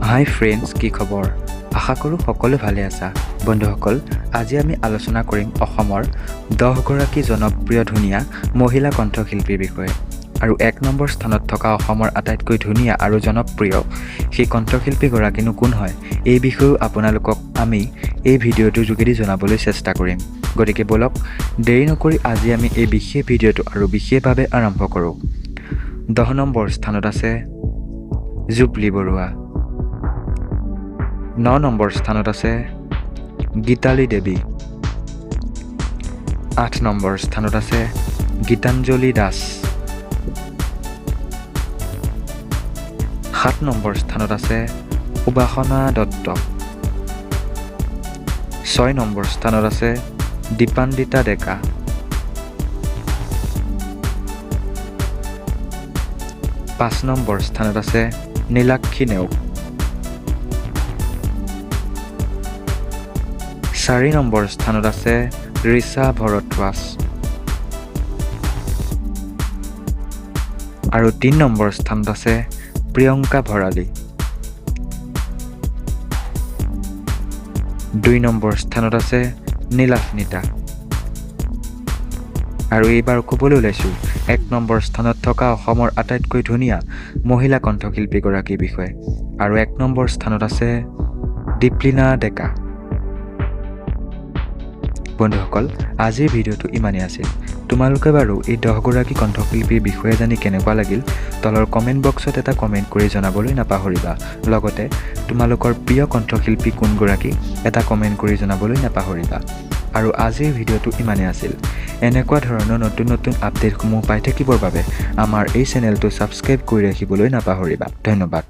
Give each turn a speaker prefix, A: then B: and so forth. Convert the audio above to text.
A: হাই friends, কি খবৰ? আশা কৰোঁ সকলো ভালে আছা। বন্ধুসকল, আজি আমি আলোচনা কৰিম অসমৰ 10 গৰাকী জনপ্ৰিয় ধুনীয়া মহিলা কণ্ঠশিল্পীৰ বিষয়ে। আৰু 1 নম্বৰ স্থানত থকা অসমৰ আটাইতকৈ ধুনীয়া আৰু জনপ্ৰিয় সেই কণ্ঠশিল্পীগৰাকীনো কোন হয়, এই বিষয়েও আপোনালোকক আমি এই ভিডিঅ'টোৰ যোগেদি জনাবলৈ চেষ্টা কৰিম। গতিকে বলক দেৰি নকৰি আজি আমি এই বিশেষ ভিডিঅ'টো আৰু বিশেষভাৱে আৰম্ভ কৰোঁ। 10 নম্বৰ স্থানত আছে জুবলি বৰুৱা। 9 নম্বৰ স্থানত আছে গীতালি দেৱী। 8 নম্বৰ স্থানত আছে গীতাঞ্জলি দাস। 7 নম্বৰ স্থানত আছে উপাসনা দত্ত। 6 নম্বৰ স্থানত আছে দীপান্বিতা ডেকা। 5 নম্বৰ স্থানত আছে নীলাক্ষী নেওগ। 4 নম্বৰ স্থানত আছে ৰিচা ভৰদ্বাজ। আৰু 3 নম্বৰ স্থানত আছে প্ৰিয়ংকা ভৰালী। 2 নম্বৰ স্থানত আছে নীলাফনিতা। আৰু এইবাৰ ক'বলৈ ওলাইছোঁ 1 নম্বৰ স্থানত থকা অসমৰ আটাইতকৈ ধুনীয়া মহিলা কণ্ঠশিল্পীগৰাকীৰ বিষয়ে। আৰু 1 নম্বৰ স্থানত আছে দীপলিনা ডেকা। বন্ধুসকল, আজিৰ ভিডিঅ'টো ইমানেই আছিল। তোমালোকে বাৰু এই 10 গৰাকী কণ্ঠশিল্পীৰ বিষয়ে জানি কেনেকুৱা লাগিল তলৰ কমেণ্ট বক্সত এটা কমেণ্ট কৰি জনাবলৈ নাপাহৰিবা। লগতে তোমালোকৰ প্ৰিয় কণ্ঠশিল্পী কোনগৰাকী এটা কমেণ্ট কৰি জনাবলৈ নাপাহৰিবা। আৰু আজিৰ ভিডিঅ'টো ইমানেই আছিল। এনেকুৱা ধৰণৰ নতুন নতুন আপডেটসমূহ পাই থাকিবৰ বাবে আমাৰ এই চেনেলটো ছাবস্ক্ৰাইব কৰি ৰাখিবলৈ নাপাহৰিবা। ধন্যবাদ।